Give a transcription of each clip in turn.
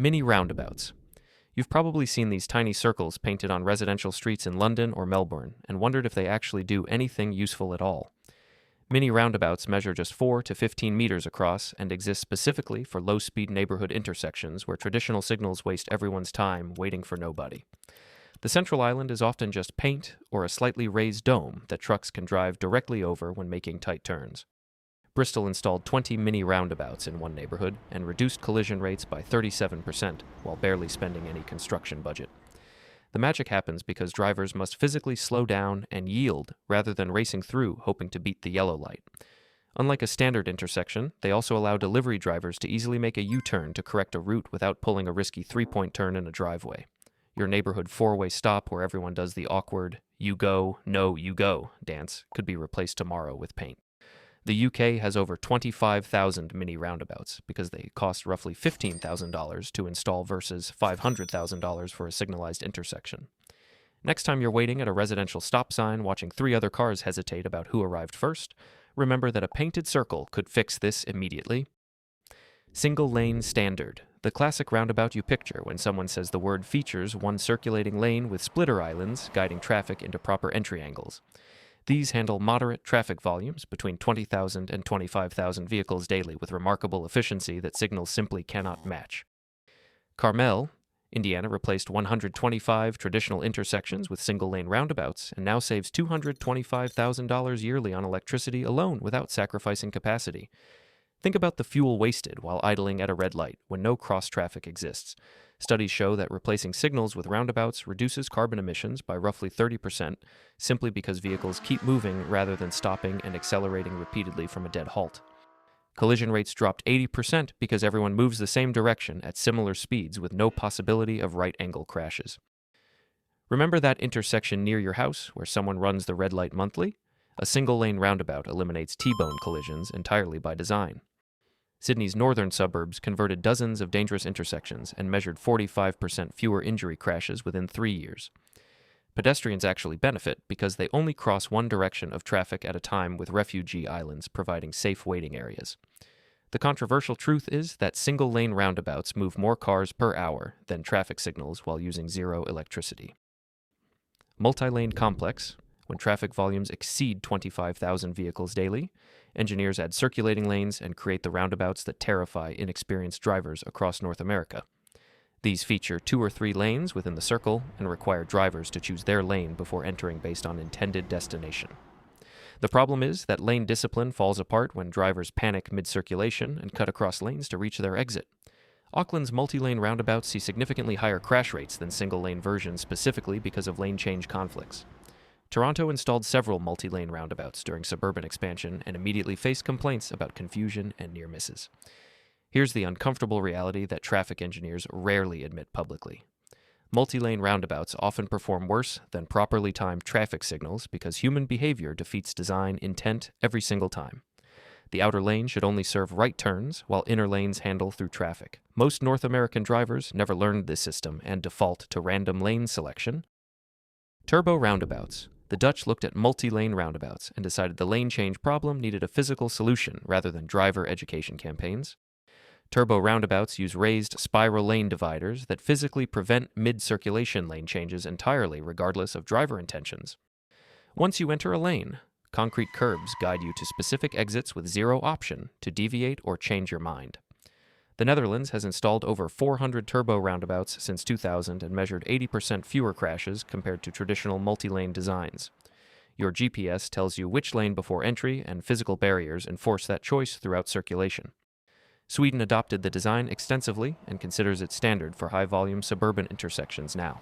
Mini roundabouts. You've probably seen these tiny circles painted on residential streets in London or Melbourne and wondered if they actually do anything useful at all. Mini roundabouts measure just 4 to 15 meters across and exist specifically for low-speed neighborhood intersections where traditional signals waste everyone's time waiting for nobody. The central island is often just paint or a slightly raised dome that trucks can drive directly over when making tight turns. Bristol installed 20 mini roundabouts in one neighborhood and reduced collision rates by 37% while barely spending any construction budget. The magic happens because drivers must physically slow down and yield rather than racing through hoping to beat the yellow light. Unlike a standard intersection, they also allow delivery drivers to easily make a U-turn to correct a route without pulling a risky three-point turn in a driveway. Your neighborhood four-way stop where everyone does the awkward "you go, no, you go" dance could be replaced tomorrow with paint. The UK has over 25,000 mini roundabouts because they cost roughly $15,000 to install versus $500,000 for a signalized intersection. Next time you're waiting at a residential stop sign watching 3 other cars hesitate about who arrived first, remember that a painted circle could fix this immediately. Single lane standard. The classic roundabout you picture when someone says the word features one circulating lane with splitter islands guiding traffic into proper entry angles. These handle moderate traffic volumes between 20,000 and 25,000 vehicles daily with remarkable efficiency that signals simply cannot match. Carmel, Indiana replaced 125 traditional intersections with single-lane roundabouts and now saves $225,000 yearly on electricity alone without sacrificing capacity. Think about the fuel wasted while idling at a red light when no cross-traffic exists. Studies show that replacing signals with roundabouts reduces carbon emissions by roughly 30% simply because vehicles keep moving rather than stopping and accelerating repeatedly from a dead halt. Collision rates dropped 80% because everyone moves the same direction at similar speeds with no possibility of right-angle crashes. Remember that intersection near your house where someone runs the red light monthly? A single-lane roundabout eliminates T-bone collisions entirely by design. Sydney's northern suburbs converted dozens of dangerous intersections and measured 45% fewer injury crashes within 3 years. Pedestrians actually benefit because they only cross one direction of traffic at a time with refugee islands providing safe waiting areas. The controversial truth is that single-lane roundabouts move more cars per hour than traffic signals while using zero electricity. Multi-lane complex. When traffic volumes exceed 25,000 vehicles daily, engineers add circulating lanes and create the roundabouts that terrify inexperienced drivers across North America. These feature 2 or 3 lanes within the circle and require drivers to choose their lane before entering based on intended destination. The problem is that lane discipline falls apart when drivers panic mid-circulation and cut across lanes to reach their exit. Auckland's multi-lane roundabouts see significantly higher crash rates than single-lane versions specifically because of lane change conflicts. Toronto installed several multi-lane roundabouts during suburban expansion and immediately faced complaints about confusion and near misses. Here's the uncomfortable reality that traffic engineers rarely admit publicly. Multi-lane roundabouts often perform worse than properly timed traffic signals because human behavior defeats design intent every single time. The outer lane should only serve right turns, while inner lanes handle through traffic. Most North American drivers never learned this system and default to random lane selection. Turbo roundabouts. The Dutch looked at multi-lane roundabouts and decided the lane change problem needed a physical solution rather than driver education campaigns. Turbo roundabouts use raised spiral lane dividers that physically prevent mid-circulation lane changes entirely regardless of driver intentions. Once you enter a lane, concrete curbs guide you to specific exits with zero option to deviate or change your mind. The Netherlands has installed over 400 turbo roundabouts since 2000 and measured 80% fewer crashes compared to traditional multi-lane designs. Your GPS tells you which lane before entry, and physical barriers enforce that choice throughout circulation. Sweden adopted the design extensively and considers it standard for high-volume suburban intersections now.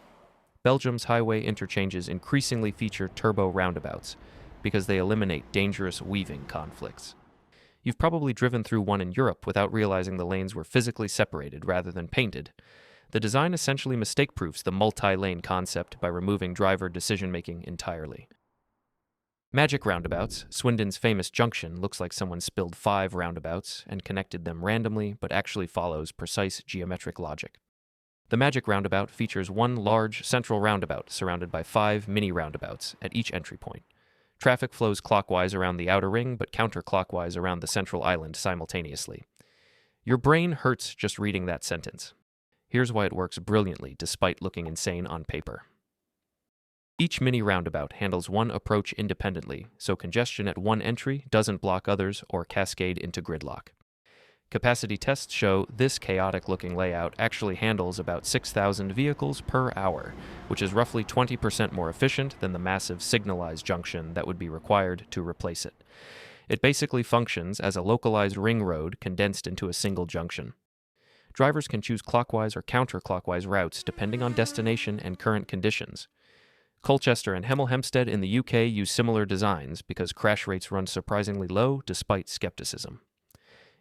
Belgium's highway interchanges increasingly feature turbo roundabouts because they eliminate dangerous weaving conflicts. You've probably driven through one in Europe without realizing the lanes were physically separated rather than painted. The design essentially mistake-proofs the multi-lane concept by removing driver decision-making entirely. Magic roundabouts. Swindon's famous junction looks like someone spilled 5 roundabouts and connected them randomly but actually follows precise geometric logic. The magic roundabout features one large central roundabout surrounded by 5 mini roundabouts at each entry point. Traffic flows clockwise around the outer ring, but counterclockwise around the central island simultaneously. Your brain hurts just reading that sentence. Here's why it works brilliantly despite looking insane on paper. Each mini roundabout handles one approach independently, so congestion at one entry doesn't block others or cascade into gridlock. Capacity tests show this chaotic-looking layout actually handles about 6,000 vehicles per hour, which is roughly 20% more efficient than the massive signalized junction that would be required to replace it. It basically functions as a localized ring road condensed into a single junction. Drivers can choose clockwise or counterclockwise routes depending on destination and current conditions. Colchester and Hemel Hempstead in the UK use similar designs because crash rates run surprisingly low despite skepticism.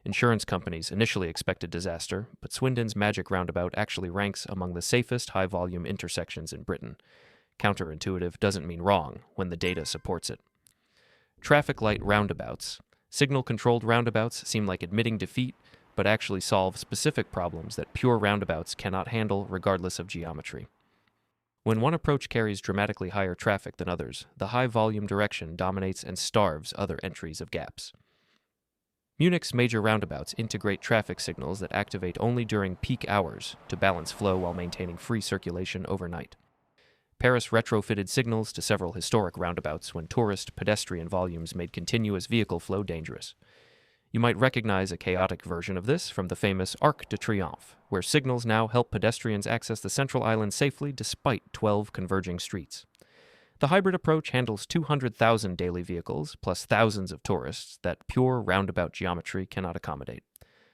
Insurance companies initially expected disaster, but Swindon's Magic Roundabout actually ranks among the safest high-volume intersections in Britain. Counterintuitive doesn't mean wrong when the data supports it. Traffic light roundabouts. Signal-controlled roundabouts seem like admitting defeat, but actually solve specific problems that pure roundabouts cannot handle regardless of geometry. When one approach carries dramatically higher traffic than others, the high-volume direction dominates and starves other entries of gaps. Munich's major roundabouts integrate traffic signals that activate only during peak hours to balance flow while maintaining free circulation overnight. Paris retrofitted signals to several historic roundabouts when tourist pedestrian volumes made continuous vehicle flow dangerous. You might recognize a chaotic version of this from the famous Arc de Triomphe, where signals now help pedestrians access the central island safely despite 12 converging streets. The hybrid approach handles 200,000 daily vehicles, plus thousands of tourists, that pure roundabout geometry cannot accommodate.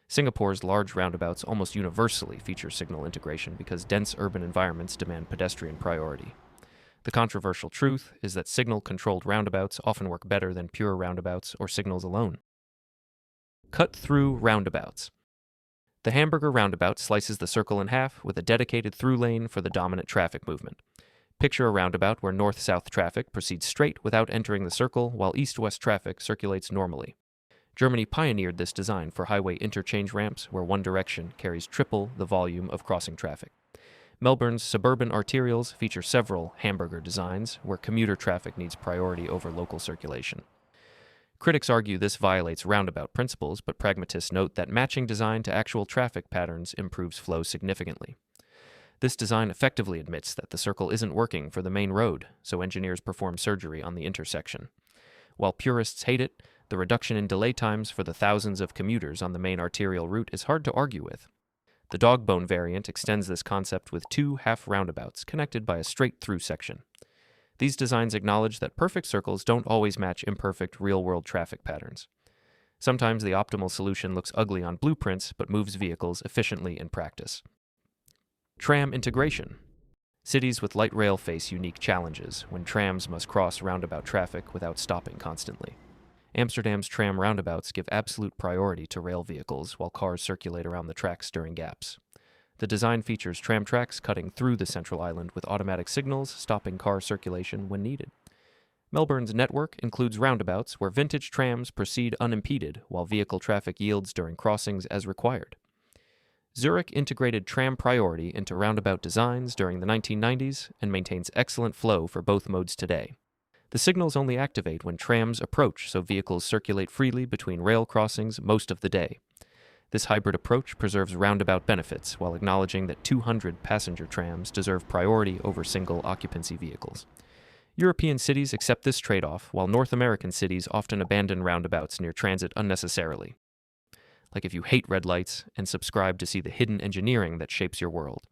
Singapore's large roundabouts almost universally feature signal integration because dense urban environments demand pedestrian priority. The controversial truth is that signal-controlled roundabouts often work better than pure roundabouts or signals alone. Cut-through roundabouts. The Hamburger roundabout slices the circle in half with a dedicated through lane for the dominant traffic movement. Picture a roundabout where north-south traffic proceeds straight without entering the circle, while east-west traffic circulates normally. Germany pioneered this design for highway interchange ramps where one direction carries triple the volume of crossing traffic. Melbourne's suburban arterials feature several Hamburger designs where commuter traffic needs priority over local circulation. Critics argue this violates roundabout principles, but pragmatists note that matching design to actual traffic patterns improves flow significantly. This design effectively admits that the circle isn't working for the main road, so engineers perform surgery on the intersection. While purists hate it, the reduction in delay times for the thousands of commuters on the main arterial route is hard to argue with. The Dogbone variant extends this concept with two half roundabouts connected by a straight-through section. These designs acknowledge that perfect circles don't always match imperfect real-world traffic patterns. Sometimes the optimal solution looks ugly on blueprints but moves vehicles efficiently in practice. Tram Integration. Cities with light rail face unique challenges when trams must cross roundabout traffic without stopping constantly. Amsterdam's tram roundabouts give absolute priority to rail vehicles while cars circulate around the tracks during gaps. The design features tram tracks cutting through the central island with automatic signals stopping car circulation when needed. Melbourne's network includes roundabouts where vintage trams proceed unimpeded while vehicle traffic yields during crossings as required. Zurich integrated tram priority into roundabout designs during the 1990s and maintains excellent flow for both modes today. The signals only activate when trams approach, so vehicles circulate freely between rail crossings most of the day. This hybrid approach preserves roundabout benefits while acknowledging that 200 passenger trams deserve priority over single occupancy vehicles. European cities accept this trade-off, while North American cities often abandon roundabouts near transit unnecessarily. Like if you hate red lights and subscribe to see the hidden engineering that shapes your world.